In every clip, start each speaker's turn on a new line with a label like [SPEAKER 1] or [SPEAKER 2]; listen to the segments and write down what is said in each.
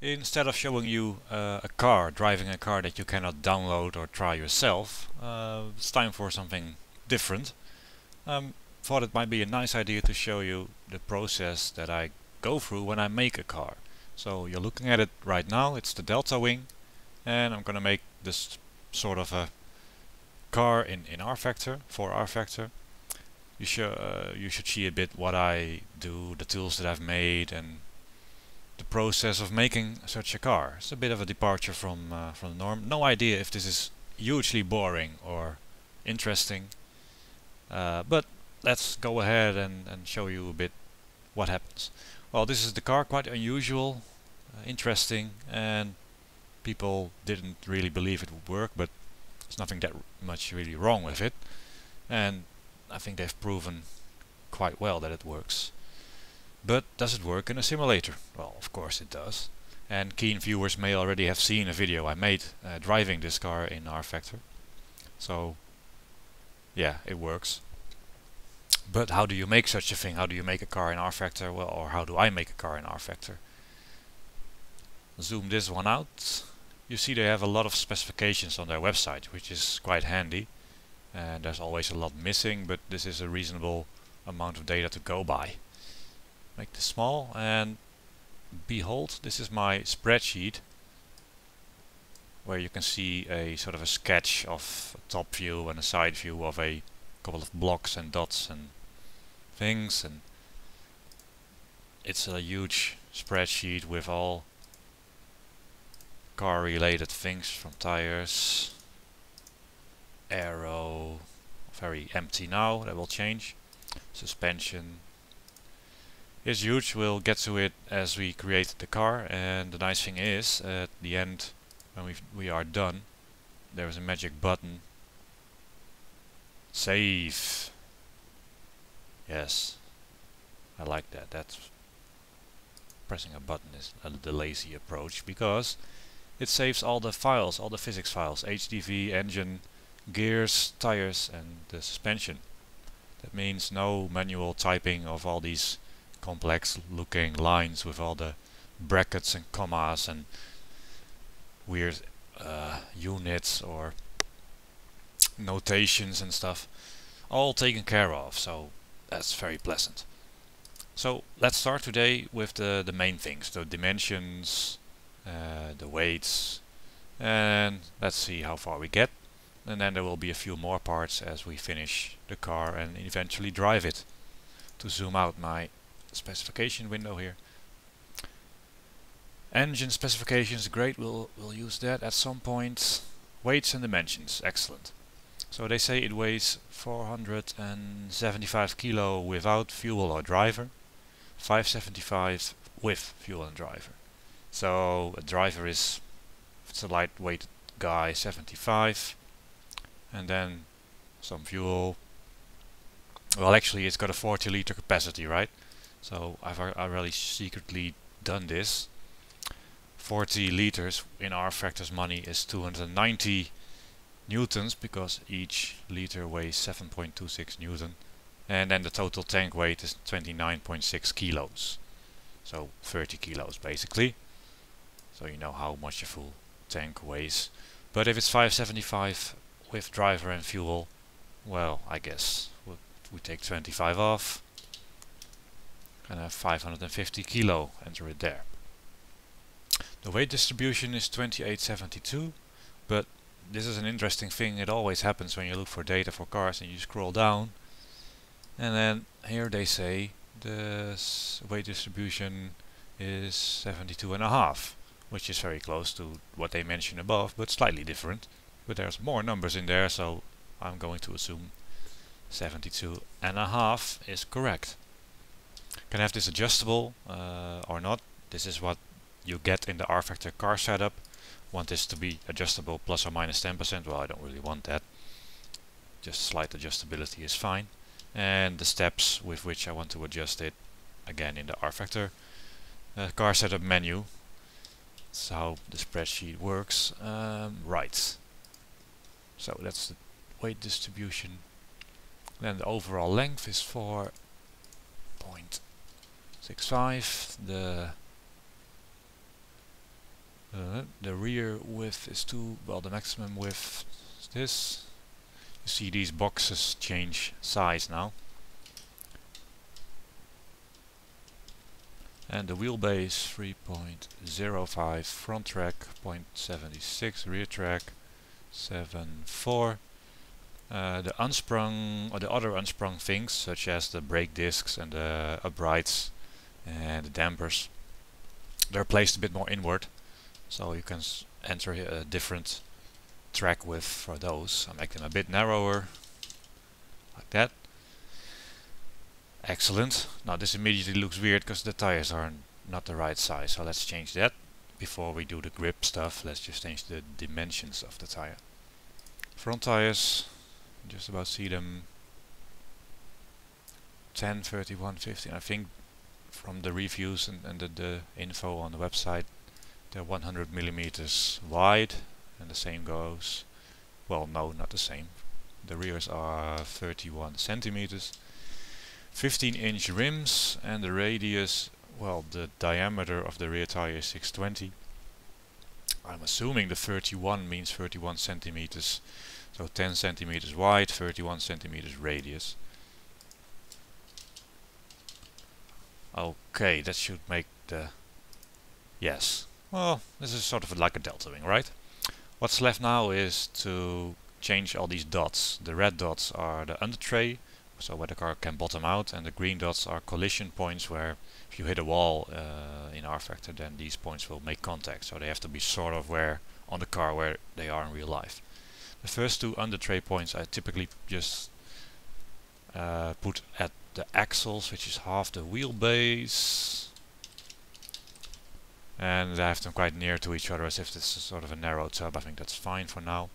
[SPEAKER 1] Instead of showing you driving a car that you cannot download or try yourself, it's time for something different. Thought it might be a nice idea to show you the process that I go through when I make a car. So you're looking at it right now, it's the DeltaWing, and I'm gonna make this sort of a car in rFactor, for rFactor. You should see a bit what I do, the tools that I've made, and the process of making such a car. It's a bit of a departure from the norm. No idea if this is hugely boring or interesting, but let's go ahead and show you a bit what happens. Well, this is the car, quite unusual, interesting, and people didn't really believe it would work, but there's nothing that much really wrong with it, and I think they've proven quite well that it works. But does it work in a simulator? Well, of course it does. And keen viewers may already have seen a video I made driving this car in rFactor. So yeah, it works. But how do you make such a thing? How do you make a car in rFactor? Well, or how do I make a car in rFactor? Zoom this one out. You see they have a lot of specifications on their website, which is quite handy. And there's always a lot missing, but this is a reasonable amount of data to go by. Make this small, and behold, this is my spreadsheet, where you can see a sort of a sketch of a top view and a side view of a couple of blocks and dots and things, and it's a huge spreadsheet with all car related things, from tires, aero, very empty now, that will change, suspension. It's huge, we'll get to it as we create the car, and the nice thing is, at the end, when we are done, there is a magic button. Save. Yes, I like that. That's pressing a button is the lazy approach, because it saves all the files, all the physics files, HDV, engine, gears, tires, and the suspension. That means no manual typing of all these complex looking lines with all the brackets and commas and weird units or notations and stuff, all taken care of, so that's very pleasant. So let's start today with the main things, the dimensions, the weights, and let's see how far we get, and then there will be a few more parts as we finish the car and eventually drive it. To zoom out my specification window here. Engine specifications, great, we'll use that at some point. Weights and dimensions, excellent. So they say it weighs 475 kilo without fuel or driver, 575 with fuel and driver. So a driver is, if it's a lightweight guy, 75, and then some fuel. Well, actually it's got a 40 liter capacity, right? So I've already secretly done this. 40 liters in rFactor's money is 290 newtons, because each liter weighs 7.26 newton, and then the total tank weight is 29.6 kilos, so 30 kilos basically. So you know how much a full tank weighs. But if it's 575 with driver and fuel, well, I guess we take 25 off and have 550 kilo, enter it there. The weight distribution is 2872, but this is an interesting thing. It always happens when you look for data for cars and you scroll down, and then here they say the weight distribution is 72.5, which is very close to what they mentioned above, but slightly different. But there's more numbers in there, so I'm going to assume 72.5 is correct. Can have this adjustable or not. This is what you get in the rFactor car setup. Want this to be adjustable plus or minus 10%. Well, I don't really want that. Just slight adjustability is fine. And the steps with which I want to adjust it, again in the rFactor car setup menu. That's how the spreadsheet works. Right. So that's the weight distribution. Then the overall length is 4.65. The The rear width is the maximum width is this. You see these boxes change size now. And the wheelbase 3.05, front track 0.76, rear track 7.4. The unsprung or the other unsprung things, such as the brake discs and the uprights and the dampers, they're placed a bit more inward, so you can enter a different track width for those. I make them a bit narrower, like that. Excellent. Now this immediately looks weird because the tires are not the right size, so let's change that. Before we do the grip stuff, let's just change the dimensions of the tire. Front tires, just about see them 10, 31, 15. I think from the reviews and the info on the website, they're 100 millimeters wide, and the same goes, well, no, not the same. The rears are 31 centimeters. 15-inch rims, and the radius, well, the diameter of the rear tire is 620. I'm assuming the 31 means 31 centimeters, so 10 centimeters wide, 31 centimeters radius. Okay, that should make the... Yes. Well, this is sort of like a DeltaWing, right? What's left now is to change all these dots. The red dots are the under tray, so where the car can bottom out, and the green dots are collision points where if you hit a wall in rFactor, then these points will make contact, so they have to be sort of where on the car where they are in real life. The first two under tray points I typically just put at the axles, which is half the wheelbase, and I have them quite near to each other as if this is sort of a narrow tub. I think that's fine for now.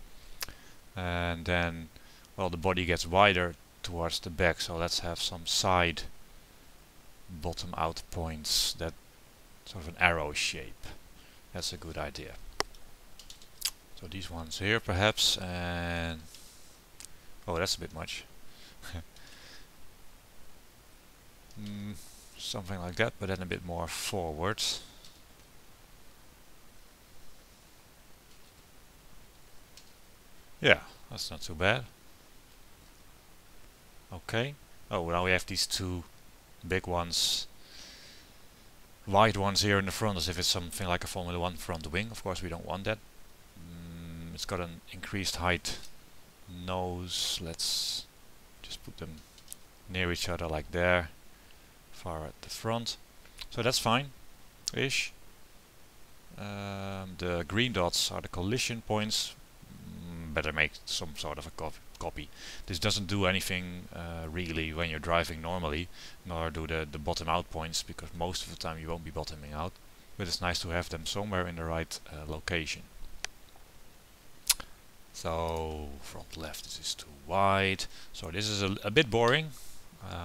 [SPEAKER 1] And then, well, the body gets wider towards the back, so let's have some side bottom out points, that sort of an arrow shape. That's a good idea. So these ones here perhaps, and oh, that's a bit much. Something like that, but then a bit more forwards. Yeah, that's not too bad. Okay. Oh, now we have these two big ones, wide ones here in the front, as if it's something like a Formula 1 front wing. Of course we don't want that. It's got an increased height nose. Let's just put them near each other like there, far at the front. So that's fine-ish. The green dots are the collision points. Better make some sort of a copy. This doesn't do anything really when you're driving normally, nor do the bottom out points, because most of the time you won't be bottoming out, but it's nice to have them somewhere in the right location. So front left, this is too wide, so this is a bit boring.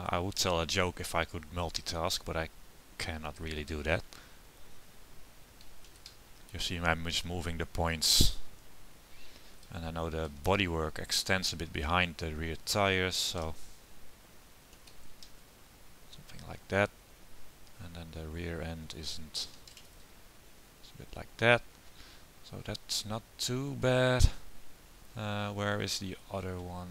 [SPEAKER 1] I would tell a joke if I could multitask, but I cannot really do that. You see I'm just moving the points. And I know the bodywork extends a bit behind the rear tires, so something like that. And then the rear end isn't. It's a bit like that. So that's not too bad. Where is the other one?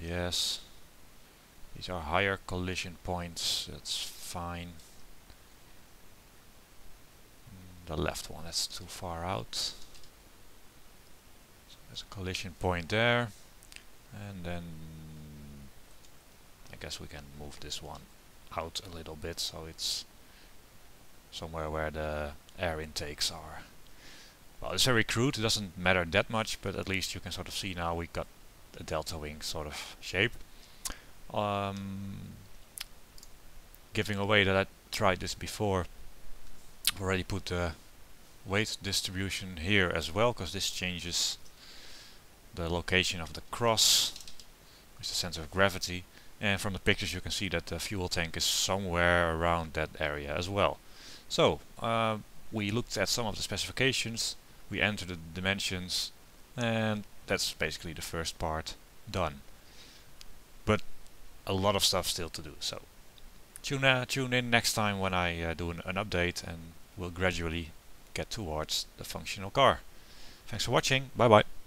[SPEAKER 1] Yes. These are higher collision points. That's fine. The left one, that's too far out. So there's a collision point there, and then I guess we can move this one out a little bit so it's somewhere where the air intakes are. Well, it's very crude, it doesn't matter that much, but at least you can sort of see now we got a DeltaWing sort of shape. Giving away that I tried this before. I've already put the weight distribution here as well, because this changes the location of the cross, which is the center of gravity, and from the pictures you can see that the fuel tank is somewhere around that area as well. So we looked at some of the specifications, we entered the dimensions, and that's basically the first part done. But a lot of stuff still to do, so tune in next time when I do an update and we'll gradually get towards the functional car. Thanks for watching. Bye bye.